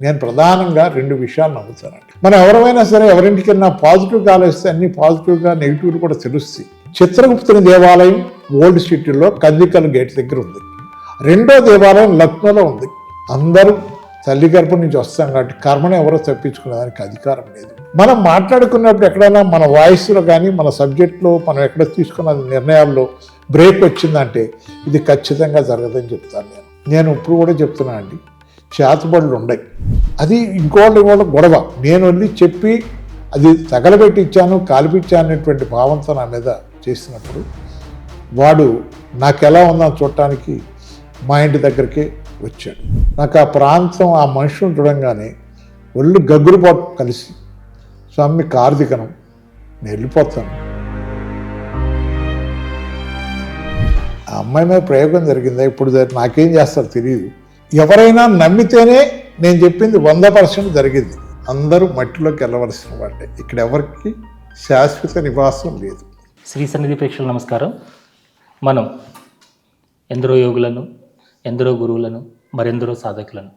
నేను ప్రధానంగా 2 విషయాలు నమ్ముతానండి. మనం ఎవరైనా సరే ఎవరింటికి వెళ్ళినా పాజిటివ్ ఆలోచిస్తే అన్ని పాజిటివ్గా నెగిటివ్లు కూడా తెలుస్తాయి. చిత్రగుప్తుని దేవాలయం ఓల్డ్ సిటీలో కందికల్ గేట్ దగ్గర ఉంది. రెండో దేవాలయం లక్నోలో ఉంది. అందరూ తల్లి గర్భం నుంచి వస్తాం కాబట్టి కర్మను ఎవరో తప్పించుకునేదానికి అధికారం లేదు. మనం మాట్లాడుకున్నప్పుడు ఎక్కడైనా మన వాయిస్లో కానీ మన సబ్జెక్ట్లో మనం ఎక్కడ తీసుకున్న నిర్ణయాల్లో బ్రేక్ వచ్చిందంటే ఇది ఖచ్చితంగా జరగదని చెప్తాను. నేను ఇప్పుడు కూడా చెప్తున్నా అండి, చేతబడులు ఉన్నాయి. అది ఇంకోళ్ళ గొడవ. నేను వెళ్ళి చెప్పి అది తగలబెట్టి ఇచ్చాను, కాల్పిచ్చాను అనేటువంటి భావంతో నా మీద చేసినప్పుడు వాడు నాకు ఎలా ఉందో చూడటానికి మా ఇంటి దగ్గరికి వచ్చాడు. నాకు ఆ ప్రాంతం ఆ మనుషులను చూడంగానే ఒళ్ళు గగ్గురుపాటు కలిసి, స్వామి కారు దిగను, నేను వెళ్ళిపోతాను. ఆ అమ్మాయి మీద ప్రయోగం జరిగిందా ఇప్పుడు నాకేం చేస్తారో తెలియదు. ఎవరైనా నమ్మితేనే నేను చెప్పింది 100% జరిగింది. అందరూ మట్టిలోకి వెళ్ళవలసిన వాళ్ళే. ఇక్కడ ఎవరికి శాశ్వత నివాసం లేదు. శ్రీ సన్నిధి ప్రేక్షకులు నమస్కారం. మనం ఎందరో యోగులను, ఎందరో గురువులను, మరెందరో సాధకులను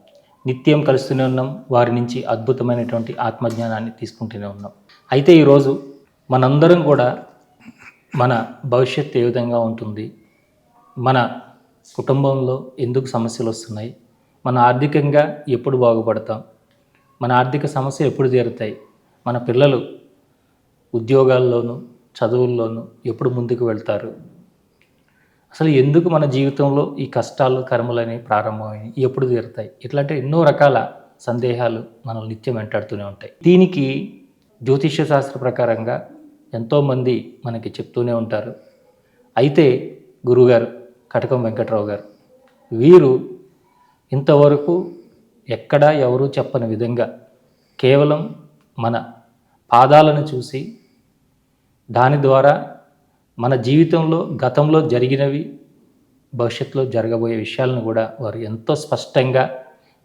నిత్యం కలుస్తూనే ఉన్నాం. వారి నుంచి అద్భుతమైనటువంటి ఆత్మజ్ఞానాన్ని తీసుకుంటూనే ఉన్నాం. అయితే ఈరోజు మనందరం కూడా మన భవిష్యత్తు ఏ విధంగా ఉంటుంది, మన కుటుంబంలో ఎందుకు సమస్యలు వస్తున్నాయి, మన ఆర్థికంగా ఎప్పుడు బాగుపడతాం, మన ఆర్థిక సమస్యలు ఎప్పుడు తీరుతాయి, మన పిల్లలు ఉద్యోగాల్లోనూ చదువుల్లోనూ ఎప్పుడు ముందుకు వెళ్తారు, అసలు ఎందుకు మన జీవితంలో ఈ కష్టాలు కర్మలు అనేవి ప్రారంభమైనవి, ఎప్పుడు తీరుతాయి, ఇట్లాంటి ఎన్నో రకాల సందేహాలు మనల్ని నిత్యం వెంటాడుతూనే ఉంటాయి. దీనికి జ్యోతిష్య శాస్త్ర ప్రకారంగా ఎంతోమంది మనకి చెప్తూనే ఉంటారు. అయితే గురువుగారు కటకం వెంకట్రావు గారు వీరు ఇంతవరకు ఎక్కడా ఎవరూ చెప్పని విధంగా కేవలం మన పాదాలను చూసి దాని ద్వారా మన జీవితంలో గతంలో జరిగినవి, భవిష్యత్తులో జరగబోయే విషయాలను కూడా వారు ఎంతో స్పష్టంగా,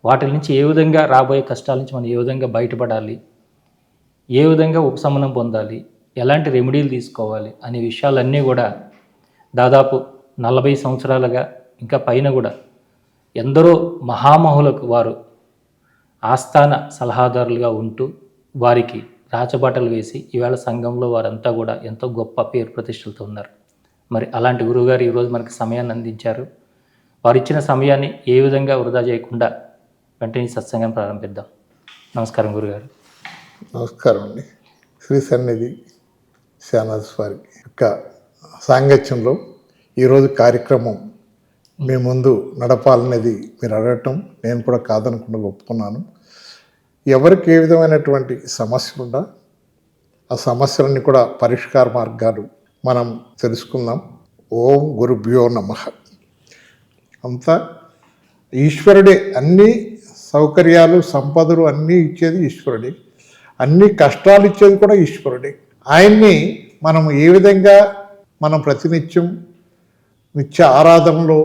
వాటి నుంచి ఏ విధంగా రాబోయే కష్టాల నుంచి మనం ఏ విధంగా బయటపడాలి, ఏ విధంగా ఉపశమనం పొందాలి, ఎలాంటి రెమెడీలు తీసుకోవాలి అనే విషయాలన్నీ కూడా దాదాపు 40 సంవత్సరాలుగా ఇంకా పైన కూడా ఎందరో మహామహులకు వారు ఆస్థాన సలహాదారులుగా ఉంటూ వారికి రాచబాటలు వేసి ఈవేళ సంఘంలో వారంతా కూడా ఎంతో గొప్ప పేరు ప్రతిష్టలతో ఉన్నారు. మరి అలాంటి గురువుగారు ఈరోజు మనకి సమయాన్ని అందించారు. వారు ఇచ్చిన సమయాన్ని ఏ విధంగా వృధా చేయకుండా వెంటనే సత్సంగం ప్రారంభిద్దాం. నమస్కారం గురుగారు. నమస్కారం అండి. శ్రీ సన్నిధి శ్యానాథ్ వారి యొక్క సాంగత్యంలో ఈరోజు కార్యక్రమం మీ ముందు నడపాలనేది మీరు అడగటం నేను కూడా కాదనకుండా ఒప్పుకున్నాను. ఎవరికి ఏ విధమైనటువంటి సమస్యలున్నా ఆ సమస్యలన్నీ కూడా పరిష్కార మార్గాలు మనం తెలుసుకుందాం. ఓం గురుభ్యో నమః. అంతా ఈశ్వరుడే. అన్ని సౌకర్యాలు సంపదలు అన్నీ ఇచ్చేది ఈశ్వరుడే, అన్ని కష్టాలు ఇచ్చేది కూడా ఈశ్వరుడే. ఆయన్ని మనం ఏ విధంగా మనం ప్రతినిత్యం నిత్య ఆరాధనలో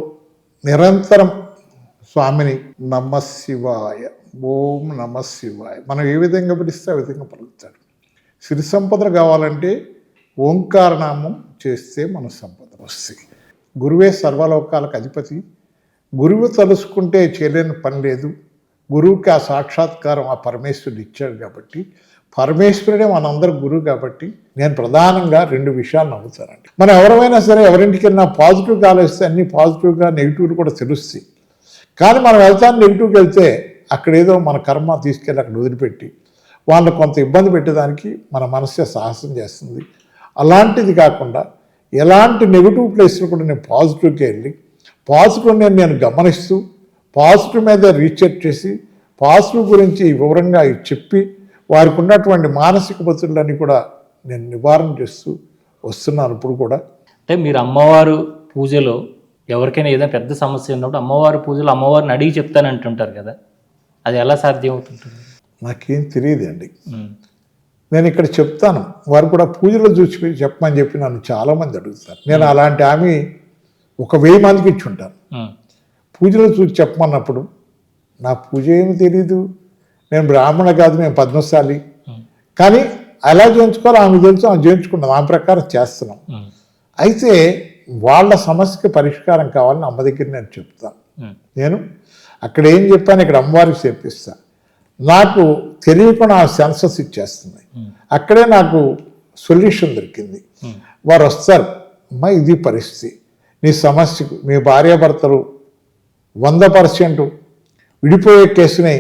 నిరంతరం స్వామిని నమశివాయ, ఓం నమశివాయ మనం ఏ విధంగా పిలిస్తే ఆ విధంగా పలుకుతాడు. సిరి సంపదలు కావాలంటే ఓంకారనామం చేస్తే మన సంపదలు వస్తాయి. గురువే సర్వలోకాలకు అధిపతి. గురువు తలుసుకుంటే చేయలేని పని లేదు. గురువుకి ఆ సాక్షాత్కారం ఆ పరమేశ్వరుడు ఇచ్చాడు కాబట్టి, పరమేశ్వరుడే మనందరూ గురువు కాబట్టి నేను ప్రధానంగా 2 విషయాలు నమ్ముతానండి. మనం ఎవరైనా సరే ఎవరింటికి వెళ్ళినా పాజిటివ్గా ఆలోచిస్తే అన్ని పాజిటివ్గా నెగిటివ్లు కూడా తెలుస్తాయి. కానీ మనం వెళ్తాను నెగిటివ్కి వెళ్తే అక్కడేదో మన కర్మ తీసుకెళ్ళి అక్కడ వదిలిపెట్టి వాళ్ళు కొంత ఇబ్బంది పెట్టేదానికి మన మనసే సాహసం చేస్తుంది. అలాంటిది కాకుండా ఎలాంటి నెగిటివ్ ప్లేస్లో కూడా నేను పాజిటివ్కి వెళ్ళి పాజిటివ్ నేను గమనిస్తూ పాజిటివ్ మీద రీసెర్చ్ చేసి పాజిటివ్ గురించి వివరంగా చెప్పి వారికి ఉన్నటువంటి మానసిక ఒత్తిళ్ళని కూడా నేను నివారణ చేస్తూ వస్తున్నాను ఇప్పుడు కూడా. అంటే మీరు అమ్మవారు పూజలో ఎవరికైనా ఏదైనా పెద్ద సమస్య ఉన్నప్పుడు అమ్మవారి పూజలో అమ్మవారిని అడిగి చెప్తానంటుంటారు కదా, అది ఎలా సాధ్యం అవుతుంటుంది? నాకేం తెలియదండి. నేను ఇక్కడ చెప్తాను, వారు కూడా పూజలో చూసి చెప్పమని చెప్పి నన్ను చాలామంది అడుగుతారు. నేను అలాంటి ఆమె 1000 మందికి ఇచ్చి ఉంటాను. పూజలో చూసి చెప్పమన్నప్పుడు నా పూజ ఏమి తెలీదు, నేను బ్రాహ్మణ కాదు, నేను పద్మశాలి, కానీ ఎలా చేయించుకోవాలో ఆమె తెలుసు, ఆమె చేయించుకున్నాం, ఆ ప్రకారం చేస్తున్నాం. అయితే వాళ్ళ సమస్యకి పరిష్కారం కావాలని అమ్మ దగ్గర నేను చెప్తాను. నేను అక్కడ ఏం చెప్పాను ఇక్కడ అమ్మవారికి చేపిస్తాను. నాకు తెలియకుండా ఆ సెన్సస్ ఇచ్చేస్తుంది. అక్కడే నాకు సొల్యూషన్ దొరికింది. వారు వస్తారు, అమ్మా ఇది పరిస్థితి, నీ సమస్యకు మీ భార్యాభర్తలు 100% విడిపోయే కేసుని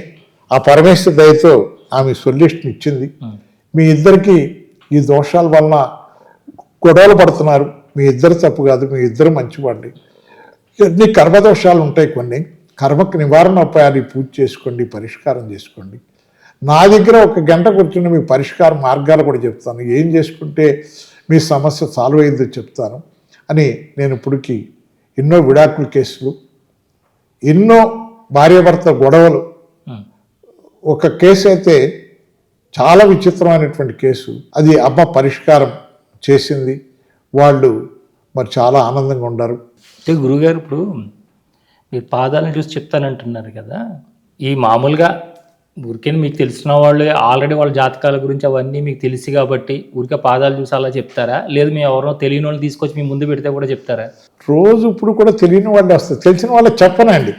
ఆ పరమేశ్వర దయతో ఆమె సొల్యూషన్ ఇచ్చింది. మీ ఇద్దరికి ఈ దోషాల వలన గొడవలు పడుతున్నారు, మీ ఇద్దరు తప్పు కాదు, మీ ఇద్దరు మంచివాడి. ఇన్ని కర్మదోషాలు ఉంటాయి, కొన్ని కర్మకు నివారణ ఉపాయాలు పూజ చేసుకోండి, పరిష్కారం చేసుకోండి. నా దగ్గర 1 గంట కూర్చుని మీ పరిష్కార మార్గాలు కూడా చెప్తాను, ఏం చేసుకుంటే మీ సమస్య సాల్వ్ అయ్యిందో చెప్తాను అని. నేను ఇప్పటికి ఎన్నో విడాకుల కేసులు, ఎన్నో భార్యాభర్త గొడవలు, ఒక కేసు అయితే చాలా విచిత్రమైనటువంటి కేసు, అది అమ్మ పరిష్కారం చేసింది. వాళ్ళు మరి చాలా ఆనందంగా ఉన్నారు. అంటే గురుగారు ఇప్పుడు మీరు పాదాలను చూసి చెప్తానంటున్నారు కదా, ఈ మామూలుగా ఊరికే మీకు తెలిసిన వాళ్ళు ఆల్రెడీ వాళ్ళ జాతకాల గురించి అవన్నీ మీకు తెలిసి కాబట్టి ఊరికే పాదాలు చూసి అలా చెప్తారా, లేదు మేము ఎవరో తెలియని వాళ్ళు తీసుకొచ్చి మీ ముందు పెడితే కూడా చెప్తారా? రోజు ఇప్పుడు కూడా తెలియని వాళ్ళు వస్తారు, తెలిసిన వాళ్ళకి చెప్పనండి.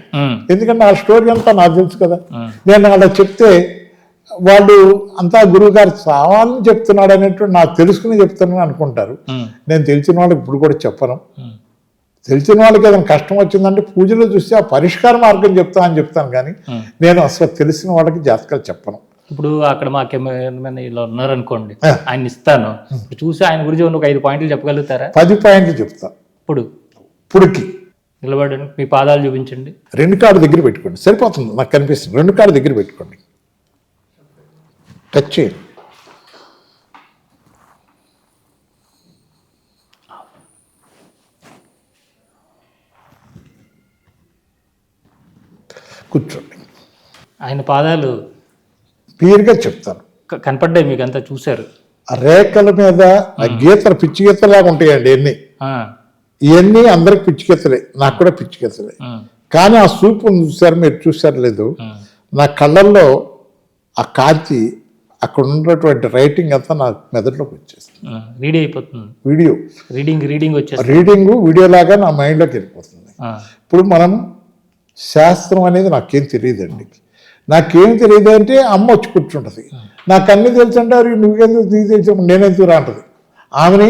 ఎందుకంటే ఆ స్టోరీ అంతా నాకు తెలుసు కదా. నేను అలా చెప్తే వాళ్ళు అంతా గురువు గారు కావాలని చెప్తున్నాడు అనేటువంటి నాకు తెలుసుకుని చెప్తున్నాను అనుకుంటారు. నేను తెలిసిన వాళ్ళకి ఇప్పుడు కూడా చెప్పను. తెలిసిన వాళ్ళకి ఏదైనా కష్టం వచ్చిందంటే పూజలో చూస్తే ఆ పరిష్కార మార్గం చెప్తానని చెప్తాను, కానీ నేను అసలు తెలిసిన వాళ్ళకి జాతకాలు చెప్పను. ఇప్పుడు అక్కడ మాకేమైనా ఇలా ఉన్నారనుకోండి, ఆయన ఇస్తాను, చూసి ఆయన గురించి ఒక 5 పాయింట్లు చెప్పగలుగుతారా? 10 పాయింట్లు చెప్తా. ఇప్పుడుకి నిలబడండి, మీ పాదాలు చూపించండి. 2 కాళ్ళు దగ్గర పెట్టుకోండి, సరిపోతుంది, నాకు కనిపిస్తుంది. 2 కాళ్ళు దగ్గర పెట్టుకోండి, టచ్ చేయండి. కూర్చోండి. ఆయన పాదాలు క్లియర్గా చెప్తాను. కనపడ్డాయి, మీకు అంతా చూశారు. ఆ రేఖల మీద ఆ గీతలు పిచ్చి గీతలాగా ఉంటాయండి. ఇవన్నీ అందరికి పిచ్చి గీతలే, నాకు కూడా పిచ్చి గీతలే. కానీ ఆ సూపు చూసారు, మీరు చూసారు లేదు, నా కళ్ళల్లో ఆ కాంతి, అక్కడ ఉన్నటువంటి రైటింగ్ అంతా నా మెదడులోకి వచ్చేస్తుంది. రీడ్ అయిపోతుంది, వీడియో రీడింగ్ వచ్చేస్తుంది. రీడింగ్ వీడియో లాగా నా మైండ్లోకి వెళ్ళిపోతుంది. ఇప్పుడు మనం శాస్త్రం అనేది నాకేం తెలియదండి. నాకేం తెలియదు అంటే అమ్మ వచ్చి కూర్చుంటుంది, నాకు అన్నీ తెలుసు అంటారు, నువ్వేందుకు తెలిసి నేనెందుకు రా అంటది. ఆమెని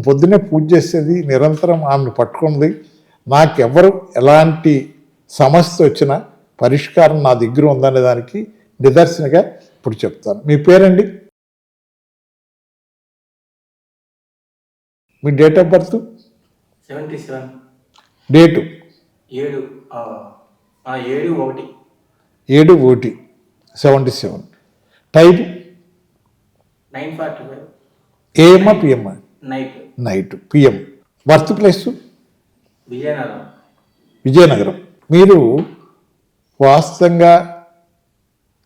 పొద్దున్నే పూజ చేసేది, నిరంతరం ఆమెను పట్టుకుంది. నాకెవరు ఎలాంటి సమస్య వచ్చినా పరిష్కారం నా దగ్గర ఉందనే దానికి నిదర్శనగా ఇప్పుడు చెప్తాను. మీ పేరండి, మీ డేట్ ఆఫ్ బర్త్, 77 డేటు 7/1/77, టైపు 9:45 ఏఎమ్మా పిఎమ్మా? Night PM. Birth place Vizianagaram. మీరు వాస్తవంగా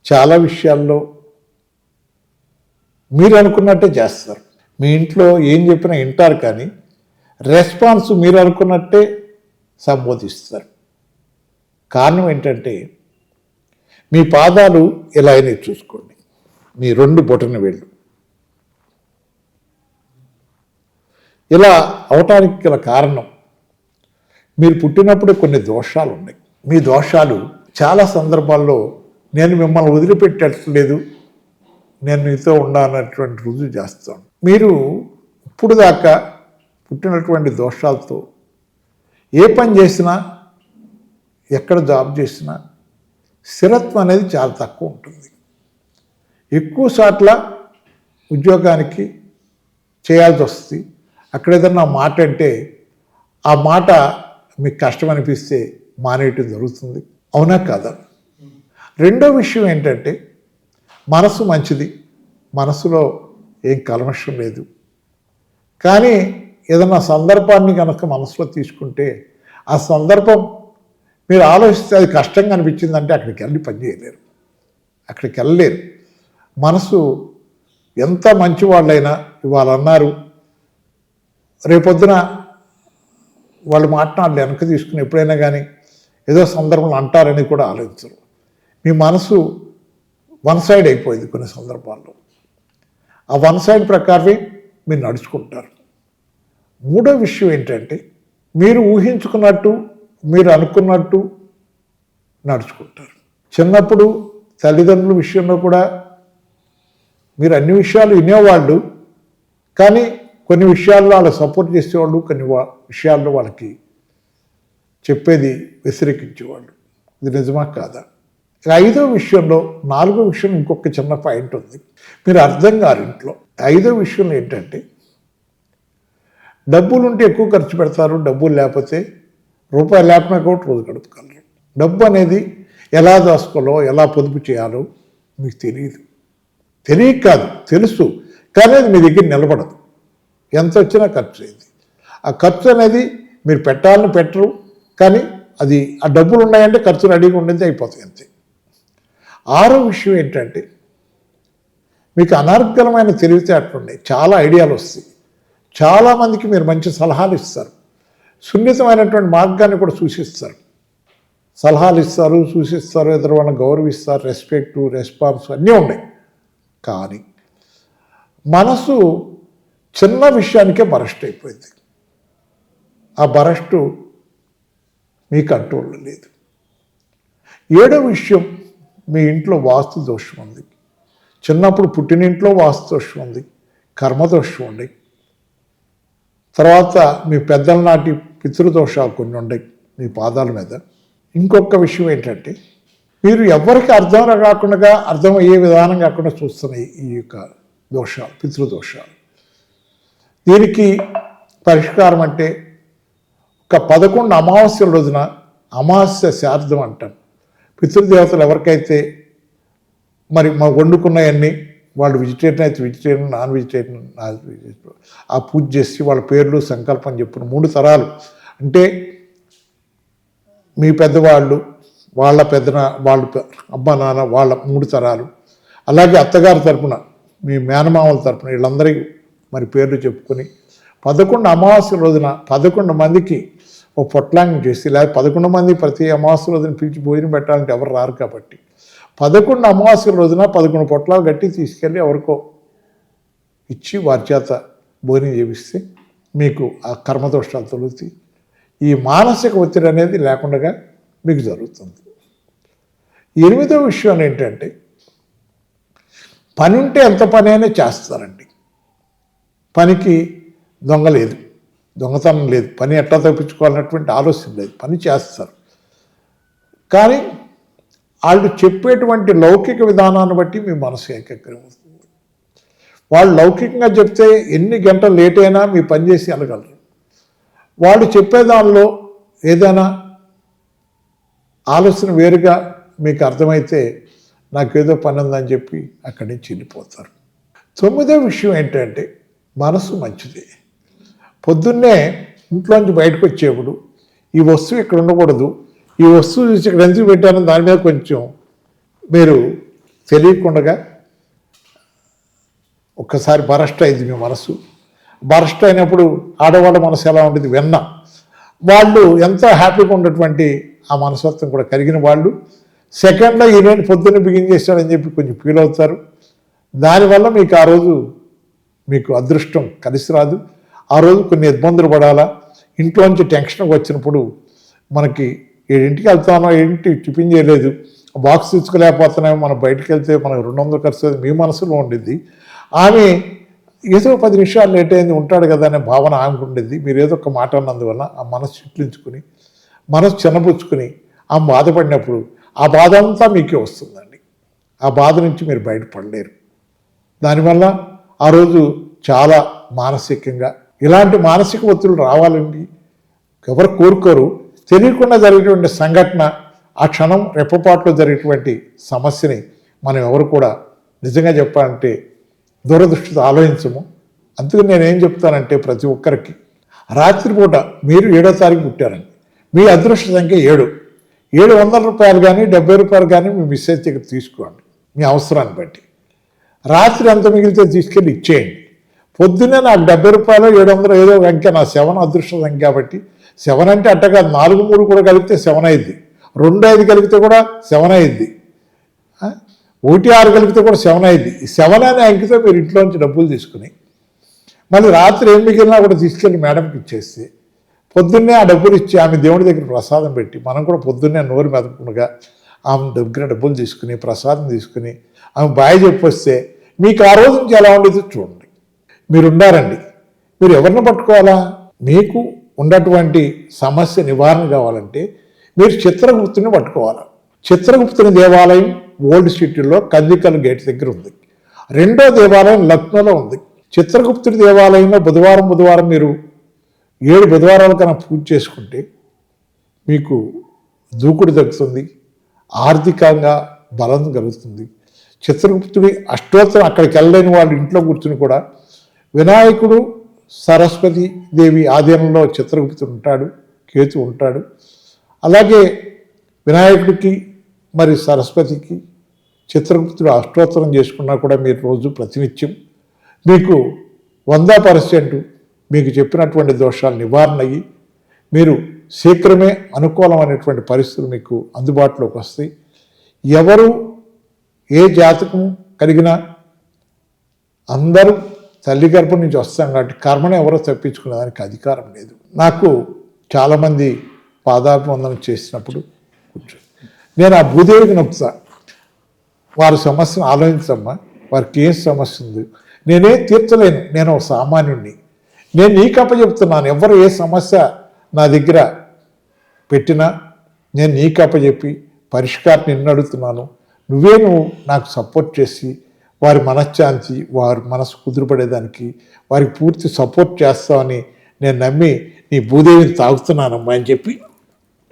చాలా విషయాల్లో మీరు అనుకున్నట్టే చేస్తారు. మీ ఇంట్లో ఏం చెప్పినా వింటారు, కానీ రెస్పాన్స్ మీరు అనుకున్నట్టే సంబోధిస్తారు. కారణం ఏంటంటే మీ పాదాలు ఇలా అయినా చూసుకోండి, మీ 2 బొటన వేళ్ళు ఇలా అవటానికి గల కారణం, మీరు పుట్టినప్పుడే కొన్ని దోషాలు ఉన్నాయి. మీ దోషాలు చాలా సందర్భాల్లో నేను మిమ్మల్ని వదిలిపెట్టట్లేదు, నేను మీతో ఉండాలన్నటువంటి రుజువు చేస్తాను. మీరు ఇప్పుడు దాకా పుట్టినటువంటి దోషాలతో ఏ పని చేసినా, ఎక్కడ జాబ్ చేసినా స్థిరత్వం అనేది చాలా తక్కువ ఉంటుంది. ఎక్కువ సార్ల ఉద్యోగానికి చేయాల్సి వస్తుంది. అక్కడ ఏదన్నా మాట అంటే ఆ మాట మీకు కష్టం అనిపిస్తే మానేయటం జరుగుతుంది. అవునా కాదా? రెండో విషయం ఏంటంటే మనసు మంచిది, మనసులో ఏం కల్మషం లేదు. కానీ ఏదన్నా సందర్భాన్ని కనుక మనసులో తీసుకుంటే ఆ సందర్భం మీరు ఆలోచిస్తే అది కష్టంగా అనిపించిందంటే అక్కడికి వెళ్ళి పని చేయలేరు, అక్కడికి వెళ్ళలేరు. మనసు ఎంత మంచి వాళ్ళైనా ఇవాళ అన్నారు, రేపొద్దున వాళ్ళు మాట్లాడలే వెనక తీసుకుని ఎప్పుడైనా కానీ ఏదో సందర్భంలో అంటారని కూడా ఆలోచించరు. మీ మనసు 1 సైడ్ అయిపోయింది కొన్ని సందర్భాల్లో. ఆ 1 సైడ్ ప్రకారమే మీరు నడుచుకుంటారు. మూడో విషయం ఏంటంటే మీరు ఊహించుకున్నట్టు, మీరు అనుకున్నట్టు నడుచుకుంటారు. చిన్నప్పుడు తల్లిదండ్రుల విషయంలో కూడా మీరు అన్ని విషయాలు వినేవాళ్ళు, కానీ కొన్ని విషయాల్లో వాళ్ళకి సపోర్ట్ చేసేవాళ్ళు, కొన్ని విషయాల్లో వాళ్ళకి చెప్పేది వ్యతిరేకించేవాళ్ళు. ఇది నిజమా కాదా? ఇక 5వ విషయంలో 4వ విషయం ఇంకొక చిన్న పాయింట్ ఉంది, మీరు అర్థం కారు ఇంట్లో. 5వ విషయంలో ఏంటంటే డబ్బులు ఉంటే ఎక్కువ ఖర్చు పెడతారు, డబ్బులు లేకపోతే రూపాయలు లేకపోయినా కూడా రోజు గడుపుగలరు. డబ్బు అనేది ఎలా దాచుకోవాలో ఎలా పొదుపు చేయాలో మీకు తెలియదు. తెలియక కాదు, తెలుసు, కానీ అది మీ దగ్గర నిలబడదు. ఎంత వచ్చినా ఖర్చు అయింది. ఆ ఖర్చు అనేది మీరు పెట్టాలని పెట్టరు, కానీ అది ఆ డబ్బులు ఉన్నాయంటే ఖర్చు రెడీగా ఉండేది అయిపోతాయి అంతే. 6వ విషయం ఏంటంటే మీకు అనర్గళమైన తెలివితేటలు ఉన్నాయి, చాలా ఐడియాలు వస్తాయి, చాలామందికి మీరు మంచి సలహాలు ఇస్తారు, సున్నితమైనటువంటి మార్గాన్ని కూడా సూచిస్తారు. సలహాలు ఇస్తారు, సూచిస్తారు, ఎదురు వాళ్ళని గౌరవిస్తారు, రెస్పెక్టు, రెస్పాన్స్ అన్నీ ఉన్నాయి. కానీ మనసు చిన్న విషయానికే బరస్ట్ అయిపోయింది. ఆ బరస్టు మీ కంట్రోల్లో లేదు. 7వ విషయం, మీ ఇంట్లో వాస్తు దోషం ఉంది. చిన్నప్పుడు పుట్టినింట్లో వాస్తు దోషం ఉంది, కర్మదోషం ఉంది. తర్వాత మీ పెద్దల నాటి పితృదోషాలు కొన్ని ఉన్నాయి మీ పాదాల మీద. ఇంకొక విషయం ఏంటంటే మీరు ఎవరికి అర్థం కాకుండా, అర్థమయ్యే విధానం కాకుండా చూస్తున్నాయి ఈ యొక్క దోషాలు, పితృదోషాలు. దీనికి పరిష్కారం అంటే ఒక 11 అమావాస్యల రోజున, అమావాస్య శారదం అంటాం, పితృదేవతలు ఎవరికైతే మరి మా వండుకున్నాయన్నీ వాళ్ళు వెజిటేరియన్ అయితే వెజిటేరియన్, నాన్ వెజిటేరియన్ ఆ పూజ చేసి వాళ్ళ పేర్లు సంకల్పం చెప్పిన 3 తరాలు అంటే మీ పెద్దవాళ్ళు, వాళ్ళ వాళ్ళ అమ్మ నాన్న, వాళ్ళ 3 తరాలు, అలాగే అత్తగారి తరపున మీ మేనమామల తరపున వీళ్ళందరికీ మరి పేర్లు చెప్పుకొని 11 అమావాస్య రోజున 11 మందికి ఓ పొట్లాంగం చేసి, లేదా 11 మంది ప్రతి అమావాస్య రోజున పిలిచి భోజనం పెట్టాలంటే ఎవరు రారు కాబట్టి 11 అమావాస్య రోజున 11 పొట్లాలు గట్టి తీసుకెళ్ళి ఎవరికో ఇచ్చి వారి చేత భోజనం చేపిస్తే మీకు ఆ కర్మదోషాలు తొలుగుతాయి. ఈ మానసిక ఒత్తిడి అనేది లేకుండా మీకు జరుగుతుంది. 8వ విషయం ఏంటంటే పని ఉంటే ఎంత పని అయినా చేస్తారండి. పనికి దొంగ లేదు, దొంగతనం లేదు, పని ఎట్లా తప్పించుకోవాలన్నటువంటి ఆలోచన లేదు, పని చేస్తారు. కానీ వాళ్ళు చెప్పేటువంటి లౌకిక విధానాన్ని బట్టి మీ మనసు ఏకగ్రమవుతుంది. వాళ్ళు లౌకికంగా చెప్తే ఎన్ని గంటలు లేట్ అయినా మీ పని చేసి వెళ్ళగలరు. వాళ్ళు చెప్పేదానిలో ఏదైనా ఆలోచన వేరుగా మీకు అర్థమైతే నాకేదో పని ఉందని చెప్పి అక్కడి నుంచి వెళ్ళిపోతారు. 9వ విషయం ఏంటంటే మనసు మంచిది. పొద్దున్నే ఇంట్లోంచి బయటకు వచ్చేప్పుడు ఈ వస్తువు ఇక్కడ ఉండకూడదు, ఈ వస్తువు చూసి ఇక్కడ ఎందుకు పెట్టాను దాని మీద కొంచెం మీరు తెలియకుండా ఒక్కసారి బరస్ట్ అయింది మీ మనసు. బరస్ట్ అయినప్పుడు ఆడవాళ్ళ మనసు ఎలా ఉంటుంది, వెన్న. వాళ్ళు ఎంతో హ్యాపీగా ఉన్నటువంటి ఆ మనస్తత్వం కూడా కలిగిన వాళ్ళు సెకండ్లో ఈయన పొద్దున్న బిగిన్ చేశాడని చెప్పి కొంచెం ఫీల్ అవుతారు. దానివల్ల మీకు ఆ రోజు మీకు అదృష్టం కలిసి రాదు. ఆ రోజు కొన్ని ఇబ్బందులు పడాలా. ఇంట్లోంచి టెన్షన్కి వచ్చినప్పుడు మనకి 7ంటికి వెళ్తానో, ఏంటి టిఫిన్ చేయలేదు, బాక్స్ తెచ్చుకోలేకపోతున్నామో, మనం బయటకు వెళ్తే మనకు 200 ఖర్చు మీ మనసులో ఉండిద్ది. ఆమె ఏదో 10 నిమిషాలు లేట్ అయింది ఉంటాడు కదా అనే భావన ఆమెకు ఉండేది. మీరు ఏదో ఒక మాట అన్నందువల్ల ఆ మనసు చిట్లించుకుని, మనసు చిన్నపుచ్చుకుని ఆమె బాధపడినప్పుడు ఆ బాధ అంతా మీకే వస్తుందండి. ఆ బాధ నుంచి మీరు బయటపడలేరు. దానివల్ల ఆ రోజు చాలా మానసికంగా ఇలాంటి మానసిక ఒత్తిళ్ళు రావాలండి ఎవరు కోరుకోరు. తెలియకుండా జరిగేటువంటి సంఘటన, ఆ క్షణం రెప్పపాట్లో జరిగేటువంటి సమస్యని మనం ఎవరు కూడా నిజంగా చెప్పాలంటే దూరదృష్టితో ఆలోచించము. అందుకని నేనేం చెప్తానంటే ప్రతి ఒక్కరికి రాత్రిపూట మీరు 7వ తారీఖు పుట్టారండి, మీ అదృష్ట సంఖ్య 7. 700 రూపాయలు కానీ 70 రూపాయలు కానీ మీ మిస్సేజ్ దగ్గర తీసుకోండి మీ అవసరాన్ని బట్టి. రాత్రి ఎంత మిగిలితే తీసుకెళ్ళి ఇచ్చేయండి. పొద్దున్నే నాకు 70 రూపాయలు 700 ఏదో అంకె నా 7 అదృష్ట సంఖ్య కాబట్టి 7 అంటే అట్ట కాదు, 4, 3 కూడా కలిపితే 7 అయింది, 2, 5 కలిపితే కూడా 7 అయింది, 1, 6 కలిపితే కూడా 7 అయింది. ఈ 7 అనే అంకెతో మీరు ఇంట్లోంచి డబ్బులు తీసుకుని మళ్ళీ రాత్రి ఏం మిగిలినా కూడా తీసుకెళ్ళి మేడంకి ఇచ్చేస్తే పొద్దున్నే ఆ డబ్బులు ఇచ్చి ఆమె దేవుడి దగ్గర ప్రసాదం పెట్టి మనం కూడా పొద్దున్నే నోరు మెదపకుండా ఆమె దగ్గర డబ్బులు తీసుకుని ప్రసాదం తీసుకుని ఆమె బాయ్ చెప్పొస్తే మీకు ఆ రోజు నుంచి ఎలా ఉండేదో చూడండి. మీరు ఉండారండి. మీరు ఎవరిని పట్టుకోవాలా? మీకు ఉన్నటువంటి సమస్య నివారణ కావాలంటే మీరు చిత్రగుప్తుని పట్టుకోవాలి. చిత్రగుప్తుని దేవాలయం ఓల్డ్ సిటీలో కందికల్ గేట్ దగ్గర ఉంది. రెండో దేవాలయం లక్నోలో ఉంది. చిత్రగుప్తుడి దేవాలయంలో బుధవారం మీరు 7 బుధవారాల కన్నా పూజ చేసుకుంటే మీకు దూకుడు తగ్గుతుంది, ఆర్థికంగా బలం కలుగుతుంది. చిత్రగుప్తుడి అష్టోత్తరం అక్కడికి వెళ్ళలేని వాళ్ళు ఇంట్లో కూర్చుని కూడా వినాయకుడు సరస్వతి దేవి ఆధీనంలో చిత్రగుప్తుడు ఉంటాడు, కేతు ఉంటాడు. అలాగే వినాయకుడికి మరి సరస్వతికి చిత్రగుప్తుడు అష్టోత్తరం చేసుకున్నా కూడా మీరు రోజు ప్రతినిత్యం మీకు 100% మీకు చెప్పినటువంటి దోషాలు నివారణ అయ్యి మీరు శీఘ్రమే అనుకూలమైనటువంటి పరిస్థితులు మీకు అందుబాటులోకి వస్తాయి. ఎవరు ఏ జాతకం కలిగినా అందరూ తల్లి గర్భం నుంచి వస్తాం కాబట్టి కర్మను ఎవరో తప్పించుకునేదానికి అధికారం లేదు. నాకు చాలామంది పాదాభివందనం చేసినప్పుడు నేను ఆ భూదేవికి నొక్కుతా, వారి సమస్యను ఆలోచించమ్మా, వారికి ఏం సమస్య ఉంది, నేనేం తీర్చలేను, నేను ఒక సామాన్యుడిని, నేను నీకు అప్పచెప్తున్నాను. ఎవరు ఏ సమస్య నా దగ్గర పెట్టినా నేను నీకు అప్పచెప్పి పరిష్కారం నిన్ను అడుగుతున్నాను. నువ్వు నాకు సపోర్ట్ చేసి వారి మనశ్శాంతి, వారి మనసు కుదురుపడేదానికి వారికి పూర్తి సపోర్ట్ చేస్తామని నేను నమ్మి నీ భూదేవిని తాగుతున్నానమ్మా అని చెప్పి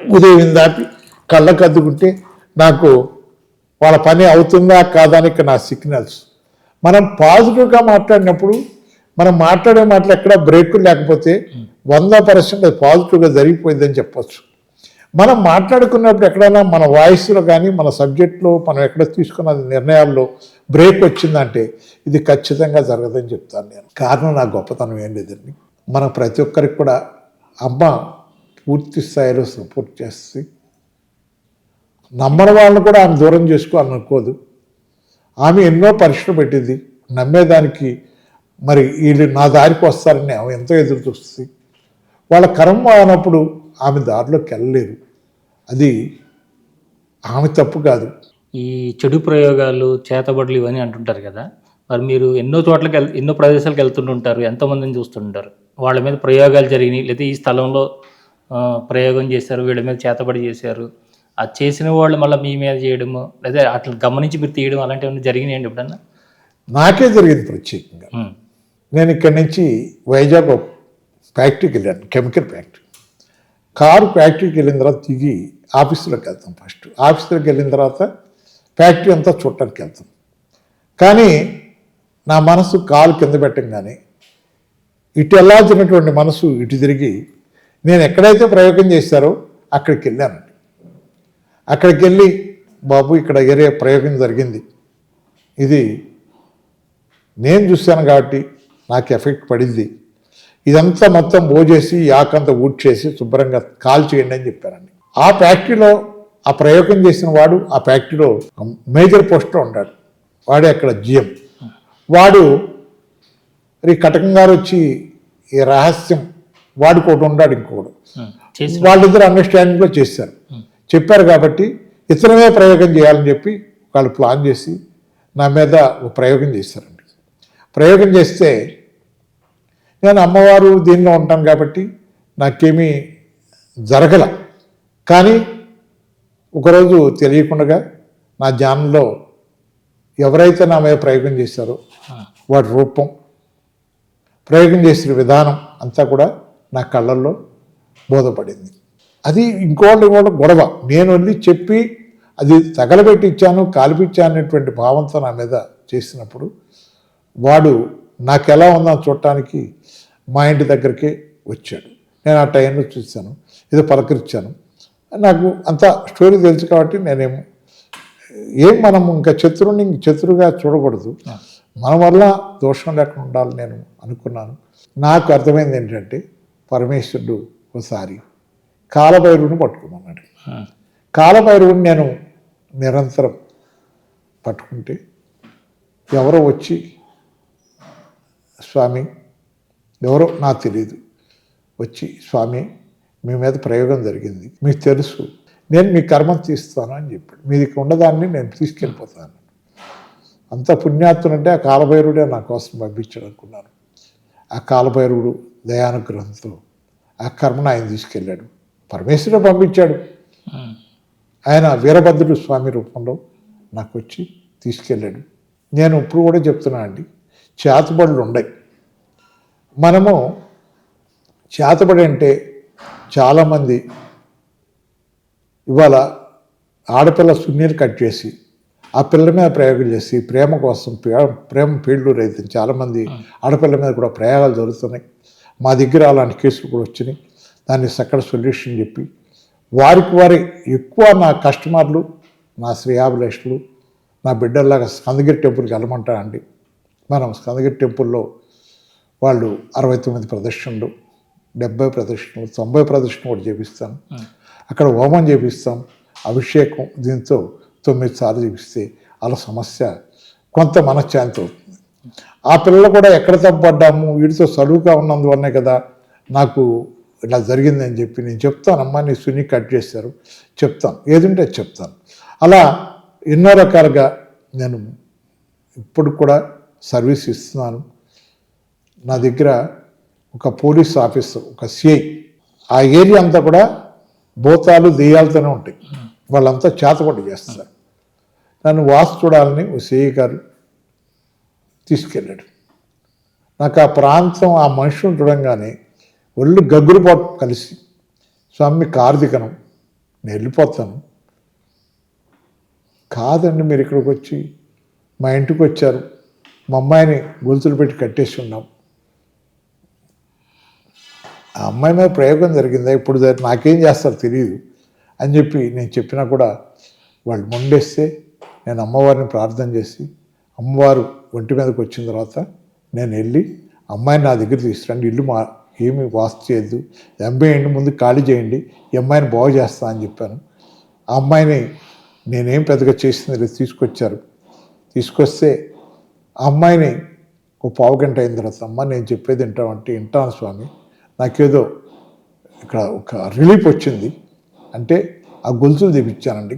భూదేవిని దాపి కళ్ళకు అద్దుకుంటే నాకు వాళ్ళ పని అవుతుందా కాదా అని నా సిగ్నల్స్. మనం పాజిటివ్గా మాట్లాడినప్పుడు మనం మాట్లాడే మాటలు ఎక్కడ బ్రేకులు లేకపోతే 100% అది పాజిటివ్గా జరిగిపోయిందని చెప్పచ్చు. మనం మాట్లాడుకున్నప్పుడు ఎక్కడైనా మన వాయిస్లో కానీ మన సబ్జెక్ట్లో మనం ఎక్కడ తీసుకున్న నిర్ణయాల్లో బ్రేక్ వచ్చిందంటే ఇది ఖచ్చితంగా జరగదని చెప్తాను నేను. కారణం నా గొప్పతనం ఏం లేదండి. మన ప్రతి ఒక్కరికి కూడా అమ్మ పూర్తి స్థాయిలో సపోర్ట్ చేసి నమ్మని వాళ్ళని కూడా ఆమె దూరం చేసుకోవాలని అనుకోదు. ఆమె ఎన్నో పరీక్షలు పెట్టింది, నమ్మేదానికి మరి వీళ్ళు నా దారికి వస్తారని ఆమె ఎంతో ఎదురు చూస్తుంది. వాళ్ళ కర్మ అన్నప్పుడు ఆమె దారిలోకి వెళ్ళలేరు. అది ఆమె తప్పు కాదు. ఈ చెడు ప్రయోగాలు, చేతబడులు ఇవన్నీ అంటుంటారు కదా, మరి మీరు ఎన్నో చోట్లకి ఎన్నో ప్రదేశాలకు వెళ్తుంటుంటారు, ఎంతోమందిని చూస్తుంటారు. వాళ్ళ మీద ప్రయోగాలు జరిగినాయి, లేదా ఈ స్థలంలో ప్రయోగం చేశారు, వీళ్ళ మీద చేతబడి చేశారు, అది చేసిన వాళ్ళు మళ్ళీ మీ మీద చేయడము, లేదా అట్లా గమనించి మీరు తీయడం అలాంటివన్నీ జరిగినాయండి ఎప్పుడన్నా? నాకే జరిగింది ప్రత్యేకంగా. నేను ఇక్కడి నుంచి వైజాగ్ ఫ్యాక్టరీకి వెళ్ళాను, కెమికల్ ఫ్యాక్టరీ. కారు ఫ్యాక్టరీకి వెళ్ళిన తర్వాత దిగి ఆఫీసులోకి వెళ్తాం. ఫస్ట్ ఆఫీసులోకి వెళ్ళిన తర్వాత ఫ్యాక్టరీ అంతా చూడటానికి వెళ్తాం. కానీ నా మనసు కాలు కింద పెట్టంగానే ఇటు వెళ్ళాల్సినటువంటి మనసు ఇటు తిరిగి నేను ఎక్కడైతే ప్రయోగం చేశారో అక్కడికి వెళ్ళానండి. అక్కడికి వెళ్ళి బాబు ఇక్కడ ఏరే ప్రయోగం జరిగింది, ఇది నేను చూశాను కాబట్టి నాకు ఎఫెక్ట్ పడింది, ఇదంతా మొత్తం పోజేసి ఆకంతా ఊడ్చేసి శుభ్రంగా కాల్ చేయండి అని చెప్పారండి. ఆ ఫ్యాక్టరీలో ఆ ప్రయోగం చేసిన వాడు ఆ ఫ్యాక్టరీలో మేజర్ పోస్ట్లో ఉన్నాడు, వాడే అక్కడ జిఎం. వాడు ఈ కటకం గారు వచ్చి ఈ రహస్యం వాడికి ఒకటి ఉన్నాడు, ఇంకోడు, వాళ్ళిద్దరు అండర్స్టాండింగ్లో చేశారు, చెప్పారు కాబట్టి ఇతరమే ప్రయోగం చేయాలని చెప్పి వాళ్ళు ప్లాన్ చేసి నా మీద ఒక ప్రయోగం చేశారండి. ప్రయోగం చేస్తే నేను అమ్మవారు దీనిలో ఉంటాను కాబట్టి నాకేమీ జరగల. కానీ ఒకరోజు తెలియకుండా నా ధ్యానంలో ఎవరైతే నా మీద ప్రయోగం చేశారో వాడి రూపం, ప్రయోగం చేసిన విధానం అంతా కూడా నా కళ్ళల్లో బోధపడింది. అది ఇంకోటి గొడవ, నేను వెళ్ళి చెప్పి అది తగలబెట్టి ఇచ్చాను, కాల్పిచ్చాను అనేటువంటి భావంతో నా మీద చేసినప్పుడు వాడు నాకు ఎలా ఉందో చూడటానికి మా ఇంటి దగ్గరికి వచ్చాడు. నేను ఆ టైంలో చూశాను, ఏదో పలకరించాను. నాకు అంత స్టోరీ తెలుసు కాబట్టి నేనేమో మనం ఇంకా శత్రువుగా చూడకూడదు, మన వల్ల దోషం లేకుండా ఉండాలి నేను అనుకున్నాను. నాకు అర్థమైంది ఏంటంటే పరమేశ్వరుడు ఒకసారి కాలభైరవుని పట్టుకున్నాడు. కాలభైరవుని నేను నిరంతరం పట్టుకుంటే ఎవరో వచ్చి, స్వామి ఎవరో నాకు తెలియదు, వచ్చి స్వామి మీ మీద ప్రయోగం జరిగింది, మీకు తెలుసు, నేను మీ కర్మను తీస్తాను అని చెప్పాడు. మీది ఉన్నదాన్ని నేను తీసుకెళ్ళిపోతాను. అంత పుణ్యాత్తునంటే ఆ కాలభైరుడే నా కోసం పంపించాడు అనుకున్నాను. ఆ కాలభైరుడు దయానుగ్రహంతో ఆ కర్మను ఆయన తీసుకెళ్ళాడు. పరమేశ్వరుడే పంపించాడు. ఆయన వీరభద్రుడు స్వామి రూపంలో నాకు వచ్చి తీసుకెళ్ళాడు. నేను ఇప్పుడు కూడా చెప్తున్నా అండి, చేతబడులు ఉన్నాయి. మనము చేతబడి అంటే చాలామంది ఇవాళ ఆడపిల్ల సున్నీలు కట్ చేసి ఆ పిల్ల మీద ప్రయోగం చేసి ప్రేమ కోసం ప్రేమ ఫీల్డ్ రైతు చాలామంది ఆడపిల్ల మీద కూడా ప్రయోగాలు జరుగుతున్నాయి. మా దగ్గర అలాంటి కేసులు కూడా వచ్చినాయి. దాన్ని చక్కటి సొల్యూషన్ చెప్పి వారి ఎక్కువ నా కస్టమర్లు, నా శ్రేయాభిలాషులు, నా బిడ్డల్లాగా స్కందగిరి టెంపుల్కి వెళ్ళమంటా అండి. మనం స్కందగిరి టెంపుల్లో వాళ్ళు 69 ప్రదర్శనలు, 70 ప్రదర్శనలు, 90 ప్రదర్శనలు కూడా చేపిస్తాను. అక్కడ హోమం చేపిస్తాం, అభిషేకం. దీంతో 9 సార్లు చేపిస్తే వాళ్ళ సమస్య కొంత మనశ్శాంతి అవుతుంది. ఆ పిల్లలు కూడా ఎక్కడ తప్పబడ్డాము, వీడితో చదువుగా ఉన్నందువల్లనే కదా నాకు ఇలా జరిగిందని చెప్పి నేను చెప్తానమ్మా, నీ సున్ని కట్ చేశారు చెప్తాను, ఏదంటే అది చెప్తాను. అలా ఎన్నో రకాలుగా నేను ఇప్పుడు కూడా సర్వీస్ ఇస్తున్నాను. నా దగ్గర ఒక పోలీస్ ఆఫీసర్, ఒక సిఐ, ఆ ఏరియా అంతా కూడా భూతాలు దెయ్యాలతోనే ఉంటాయి. వాళ్ళంతా చేతపడి చేస్తారు. నన్ను వాస్తు చూడాలని ఓ సిఐ గారు తీసుకెళ్ళాడు. నాకు ఆ ప్రాంతం, ఆ మనుషులను చూడంగానే ఒళ్ళు గగ్గురుపాటు కలిసి, స్వామి కారు దిగను, నేను వెళ్ళిపోతాను. కాదండి, మీరు ఇక్కడికి వచ్చి మా ఇంటికి వచ్చారు, మా అమ్మాయిని గొలుసులు పెట్టి కట్టేసి ఉన్నాం, ఆ అమ్మాయి మీద ప్రయోగం జరిగిందా, ఇప్పుడు నాకేం చేస్తారో తెలియదు అని చెప్పి నేను చెప్పినా కూడా వాళ్ళు మొండేస్తే నేను అమ్మవారిని ప్రార్థన చేసి, అమ్మవారు ఒంటి మీదకి వచ్చిన తర్వాత నేను వెళ్ళి అమ్మాయిని నా దగ్గర తీసుకురండి, ఇల్లు ఏమి వాస్తు చేయొద్దు, ఎంబేయండి, ముందు ఖాళీ చేయండి, ఈ అమ్మాయిని బాగు చేస్తా అని చెప్పాను. ఆ అమ్మాయిని నేనేం పెద్దగా చేసింది లేదు, తీసుకొచ్చారు. తీసుకొస్తే ఆ అమ్మాయిని ఒక పావు గంట అయిన తర్వాత, అమ్మ నేను చెప్పేది వింటామంటే, వింటాను స్వామి, నాకేదో ఇక్కడ ఒక రిలీఫ్ వచ్చింది అంటే ఆ గొలుసులు తెప్పించానండి.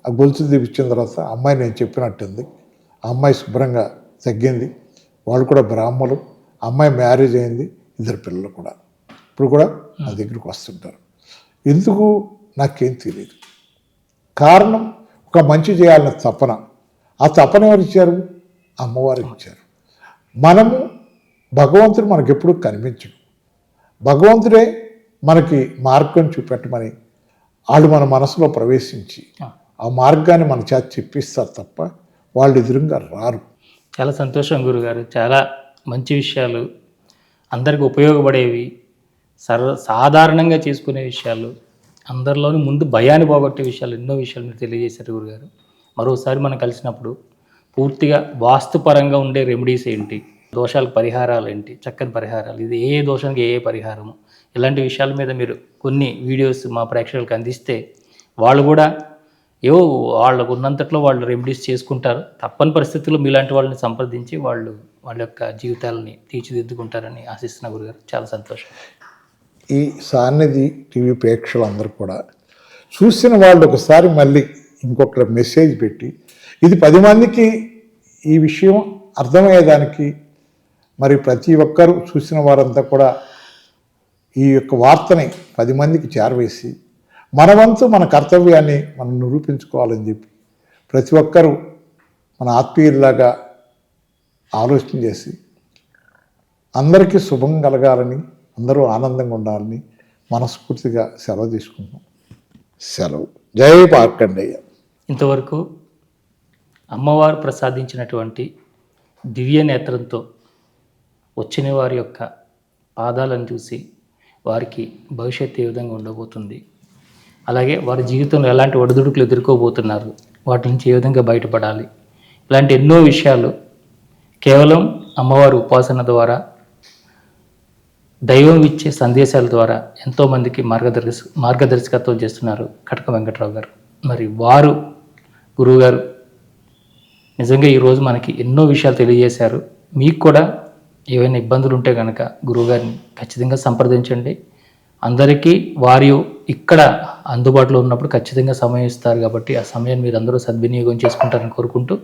ఆ గొలుసులు తెప్పించిన తర్వాత అమ్మాయి నేను చెప్పినట్టుంది. ఆ అమ్మాయి శుభ్రంగా తగ్గింది. వాళ్ళు కూడా బ్రాహ్మణులు. అమ్మాయి మ్యారేజ్ అయింది, 2 పిల్లలు కూడా ఇప్పుడు కూడా నా దగ్గరికి వస్తుంటారు. ఎందుకు నాకేం తెలియదు. కారణం ఒక మంచి చేయాలన్న తపన. ఆ తపన ఎవరు ఇచ్చారు? అమ్మవారు ఇచ్చారు. మనము భగవంతుడు మనకి ఎప్పుడు కనిపించడు. భగవంతుడే మనకి మార్గం చూపెట్టమని వాళ్ళు మన మనసులో ప్రవేశించి ఆ మార్గాన్ని మన చేత చెప్పిస్తారు తప్ప వాళ్ళు ఎదురుగా రారు. చాలా సంతోషం గురుగారు. చాలా మంచి విషయాలు, అందరికి ఉపయోగపడేవి, సాధారణంగా చేసుకునే విషయాలు, అందరిలోనూ ముందు భయాన్ని పోగొట్టే విషయాలు, ఎన్నో విషయాలు మీరు తెలియజేశారు గురుగారు. మరోసారి మనం కలిసినప్పుడు పూర్తిగా వాస్తుపరంగా ఉండే రెమెడీస్ ఏంటి, దోషాలకు పరిహారాలు ఏంటి, చక్కని పరిహారాలు, ఇది ఏ దోషానికి ఏ పరిహారము, ఇలాంటి విషయాల మీద మీరు కొన్ని వీడియోస్ మా ప్రేక్షకులకు అందిస్తే వాళ్ళు కూడా వాళ్ళకు ఉన్నంతట్లో వాళ్ళు రెమెడీస్ చేసుకుంటారు. తప్పని పరిస్థితుల్లో మీలాంటి వాళ్ళని సంప్రదించి వాళ్ళ యొక్క జీవితాలని తీర్చిదిద్దుకుంటారని ఆశిస్తున్న గురుగారు. చాలా సంతోషం. ఈ సాన్నిధి టీవీ ప్రేక్షకులందరూ కూడా చూసిన వాళ్ళు ఒకసారి మళ్ళీ ఇంకొక మెసేజ్ పెట్టి, ఇది 10 మందికి ఈ విషయం అర్థమయ్యేదానికి, మరి ప్రతి ఒక్కరూ చూసిన వారంతా కూడా ఈ యొక్క వార్తని 10 మందికి చేరవేసి మన వంతు మన కర్తవ్యాన్ని మనం నిరూపించుకోవాలని చెప్పి ప్రతి ఒక్కరూ మన ఆత్మీయుల్లాగా ఆలోచన చేసి అందరికీ శుభం కలగాలని, అందరూ ఆనందంగా ఉండాలని మనస్ఫూర్తిగా సెలవు తీసుకుంటున్నాం. సెలవు. జై మార్కండేయ. ఇంతవరకు అమ్మవారు ప్రసాదించినటువంటి దివ్య నేత్రంతో వచ్చిన వారి యొక్క పాదాలను చూసి వారికి భవిష్యత్తు ఏ విధంగా ఉండబోతుంది, అలాగే వారి జీవితంలో ఎలాంటి ఒడిదుడుకులు ఎదుర్కోబోతున్నారు, వాటి నుంచి ఏ విధంగా బయటపడాలి, ఇలాంటి ఎన్నో విషయాలు కేవలం అమ్మవారి ఉపాసన ద్వారా, దైవం ఇచ్చే సందేశాల ద్వారా ఎంతోమందికి మార్గదర్శకత్వం చేస్తున్నారు కటక వెంకట్రావు గారు. మరి వారు గురువుగారు నిజంగా ఈరోజు మనకి ఎన్నో విషయాలు తెలియజేశారు. మీకు కూడా ఏవైనా ఇబ్బందులు ఉంటే కనుక గురువుగారిని ఖచ్చితంగా సంప్రదించండి. అందరికీ వారి ఇక్కడ అందుబాటులో ఉన్నప్పుడు ఖచ్చితంగా సమయం ఇస్తారు కాబట్టి ఆ సమయాన్ని మీరు అందరూ సద్వినియోగం చేసుకుంటారని కోరుకుంటూ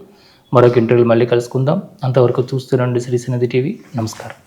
మరొక ఇంటర్వ్యూలు మళ్ళీ కలుసుకుందాం. అంతవరకు చూస్తూనండి శ్రీ సన్నిధి టీవీ. నమస్కారం.